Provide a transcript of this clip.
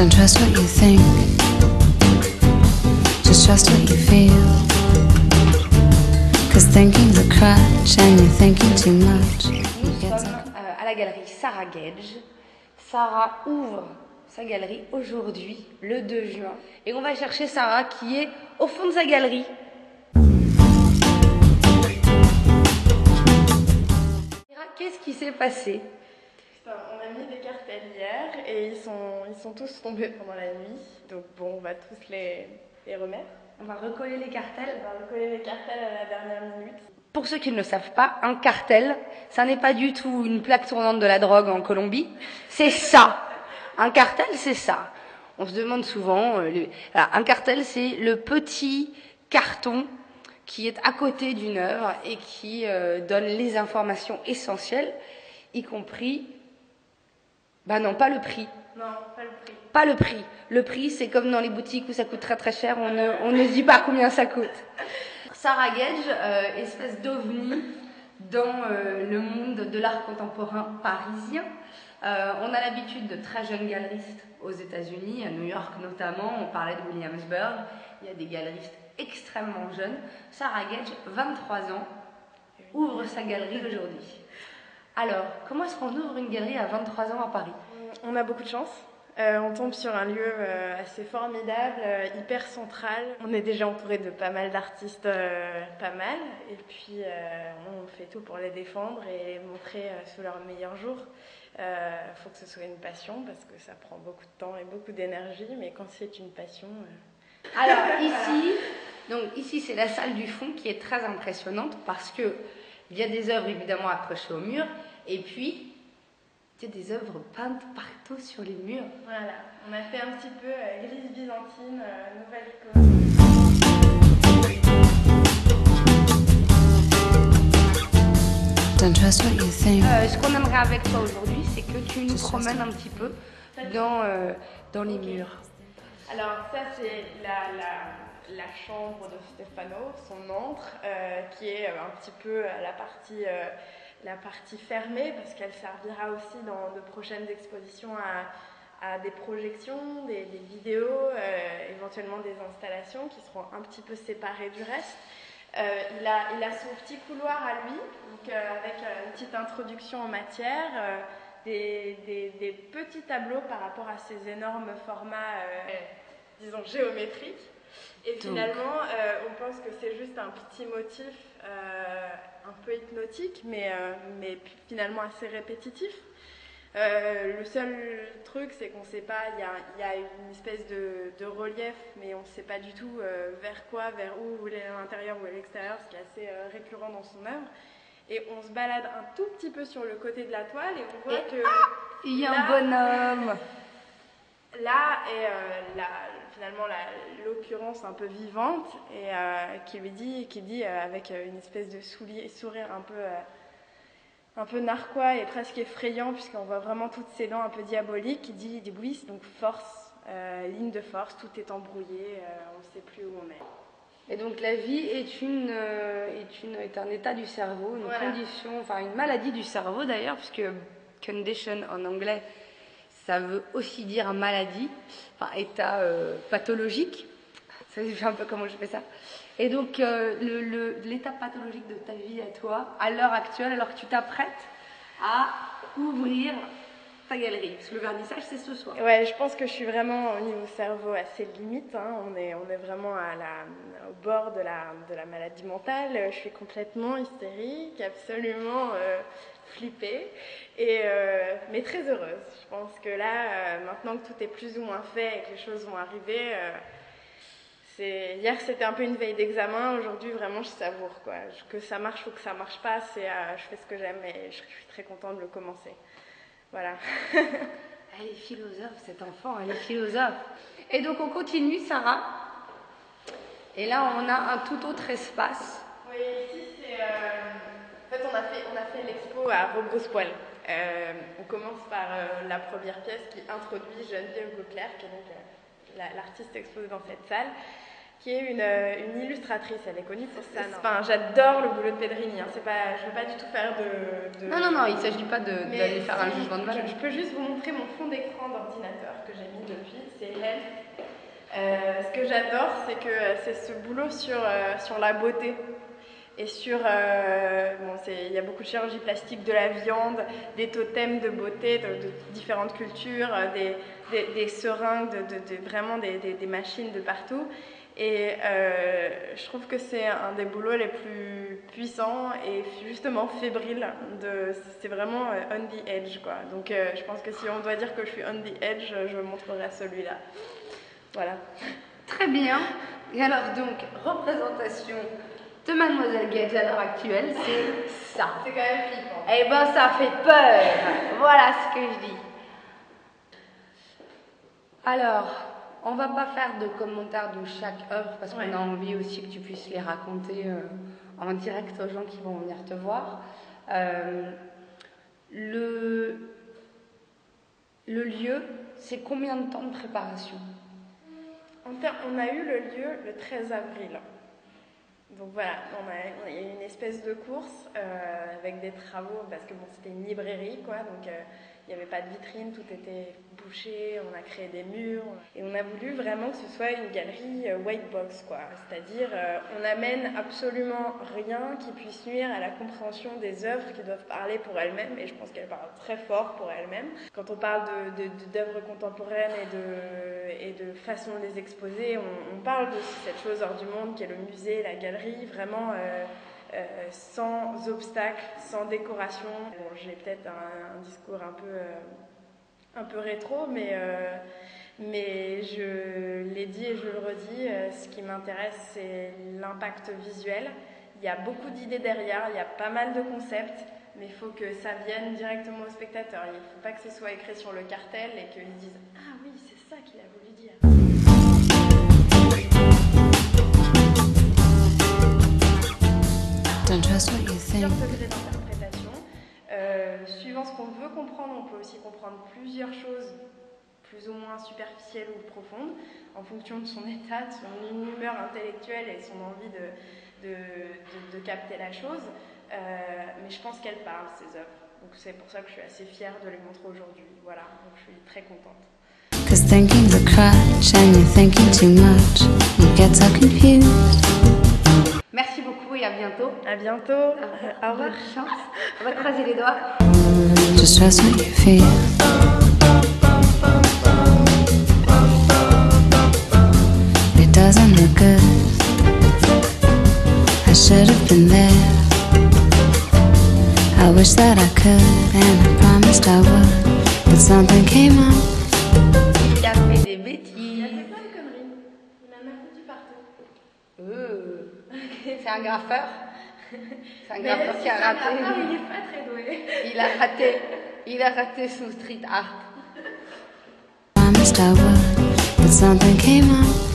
Don't trust what you think, just trust what you feel. Cause thinking's a crutch and you're thinking too much. Nous sommes à la galerie Sarah Gage. Sarah ouvre sa galerie aujourd'hui, le 2 juin. Et on va chercher Sarah qui est au fond de sa galerie. Qu'est-ce qui s'est passé? On a mis des cartels hier et ils sont tous tombés pendant la nuit. Donc bon, on va tous les remettre. On va recoller les cartels. On va recoller les cartels à la dernière minute. Pour ceux qui ne le savent pas, un cartel, ça n'est pas du tout une plaque tournante de la drogue en Colombie. C'est ça. Un cartel, c'est ça. On se demande souvent, un cartel, c'est le petit carton qui est à côté d'une œuvre et qui donne les informations essentielles, y compris, non, pas le prix. Non, pas le prix. Pas le prix. Le prix, c'est comme dans les boutiques où ça coûte très très cher, on ne se dit pas combien ça coûte. Sarah Gage, espèce d'ovni dans le monde de l'art contemporain parisien. On a l'habitude de très jeunes galeristes aux États-Unis, à New York notamment. On parlait de Williamsburg. Il y a des galeristes extrêmement jeunes. Sarah Gage, 23 ans, ouvre sa galerie aujourd'hui. Alors, comment est-ce qu'on ouvre une galerie à 23 ans à Paris? On a beaucoup de chance. On tombe sur un lieu assez formidable, hyper central. On est déjà entouré de pas mal d'artistes, pas mal. Et puis, on fait tout pour les défendre et les montrer sous leur meilleur jour. Faut que ce soit une passion parce que ça prend beaucoup de temps et beaucoup d'énergie. Mais quand c'est une passion... Alors, ici c'est la salle du fond qui est très impressionnante parce que il y a des œuvres évidemment accrochées au mur et puis il y a des œuvres peintes partout sur les murs. Voilà, on a fait un petit peu grise byzantine, nouvelle icône. Don't trust what you think. Ce qu'on aimerait avec toi aujourd'hui, c'est que tu nous promènes un petit peu dans les murs. Alors ça c'est la chambre de Stefano, son antre, qui est un petit peu la partie fermée parce qu'elle servira aussi dans de prochaines expositions à des projections, des vidéos, éventuellement des installations qui seront un petit peu séparées du reste. Il a son petit couloir à lui, donc, avec une petite introduction en matière, des petits tableaux par rapport à ces énormes formats, disons, géométriques. Et finalement, on pense que c'est juste un petit motif un peu hypnotique, mais finalement assez répétitif. Le seul truc, c'est qu'on ne sait pas, il y a une espèce de relief, mais on ne sait pas du tout vers où l'intérieur ou l'extérieur, ce qui est assez récurrent dans son œuvre. Et on se balade un tout petit peu sur le côté de la toile et on voit il y a un bonhomme. Là est finalement l'occurrence un peu vivante et qui dit avec une espèce de sourire un peu narquois et presque effrayant puisqu'on voit vraiment toutes ses dents un peu diaboliques, qui dit oui, donc force, ligne de force, tout est embrouillé, on ne sait plus où on est. Et donc la vie est un état du cerveau, une condition, enfin une maladie du cerveau d'ailleurs, puisque condition en anglais, ça veut aussi dire maladie, enfin état pathologique. Ça c'est un peu comment je fais ça. Et donc l'état pathologique de ta vie à toi, à l'heure actuelle, alors que tu t'apprêtes à ouvrir ta galerie, parce que le vernissage c'est ce soir. Ouais, je pense que je suis vraiment au niveau cerveau assez limite. Hein. On est vraiment au bord de la maladie mentale. Je suis complètement hystérique, absolument flippée, mais très heureuse. Je pense que là, maintenant que tout est plus ou moins fait et que les choses vont arriver, hier c'était un peu une veille d'examen. Aujourd'hui, vraiment, je savoure quoi. Que ça marche ou que ça marche pas, je fais ce que j'aime et je suis très contente de le commencer. Voilà. Elle est philosophe, cet enfant, elle est philosophe. Et donc on continue, Sarah. Et là, on a un tout autre espace. Oui, ici c'est... En fait, on a fait l'expo à Rebrousse-Poil. On commence par la première pièce qui introduit Geneviève Gauclerc, qui est donc l'artiste exposée dans cette salle. qui est une illustratrice. Elle est connue pour ça. Enfin, j'adore le boulot de Pedrini. Hein. Je veux pas du tout faire de... Non, il ne s'agit pas d'aller faire un jugement de valeur. Je peux juste vous montrer mon fond d'écran d'ordinateur que j'ai mis depuis. C'est elle. Ce que j'adore, c'est que c'est ce boulot sur la beauté. Et il y a beaucoup de chirurgie plastique, de la viande, des totems de beauté de différentes cultures, des seringues, vraiment des machines de partout. Et je trouve que c'est un des boulots les plus puissants et justement fébriles. C'est vraiment on the edge, quoi. Donc je pense que si on doit dire que je suis on the edge, je montrerai celui-là. Voilà. Très bien. Et alors donc, représentation de Mademoiselle Gage à l'heure actuelle, c'est ça. C'est quand même flippant. Eh ben ça fait peur. Voilà ce que je dis. Alors, on va pas faire de commentaires de chaque œuvre parce qu'on a envie aussi que tu puisses les raconter en direct aux gens qui vont venir te voir. Le lieu, c'est combien de temps de préparation? On a eu le lieu le 13 avril. Donc voilà, il y a eu une espèce de course avec des travaux, parce que bon, c'était une librairie, quoi, donc il n'y avait pas de vitrine, tout était bouché, on a créé des murs, et on a voulu vraiment que ce soit une galerie white box, quoi, c'est-à-dire on n'amène absolument rien qui puisse nuire à la compréhension des œuvres qui doivent parler pour elles-mêmes, et je pense qu'elles parlent très fort pour elles-mêmes. Quand on parle d'œuvres contemporaines et de façon de les exposer, on parle de cette chose hors du monde qui est le musée, la galerie, vraiment sans obstacle, sans décoration. Bon, j'ai peut-être un discours un peu rétro, mais je l'ai dit et je le redis, ce qui m'intéresse, c'est l'impact visuel. Il y a beaucoup d'idées derrière, il y a pas mal de concepts, mais il faut que ça vienne directement au spectateur. Il ne faut pas que ce soit écrit sur le cartel et qu'ils disent « Ah oui, c'est ça qu'il a voulu dire ». Plusieurs degrés d'interprétation. Suivant ce qu'on veut comprendre, on peut aussi comprendre plusieurs choses plus ou moins superficielles ou profondes en fonction de son état, de son humeur intellectuelle et son envie de capter la chose. Mais je pense qu'elles parlent, ces œuvres. Donc c'est pour ça que je suis assez fière de les montrer aujourd'hui. Voilà, donc je suis très contente. 'Cause thinking's a crutch and you're thinking too much. You get so confused. Merci beaucoup et à bientôt. À bientôt. Au revoir. Bonne chance. On va croiser les doigts. Just trust what you feel. It doesn't look good. I should have been there. I wish that I could, and I promised I would, but something came up. Il a fait des bêtises. Il a fait plein de conneries. Il en a foutu partout. C'est un graffeur. C'est un graffeur qui a raté. Il n'est pas très doué. Il a raté son street art. Promised I would, but something came up.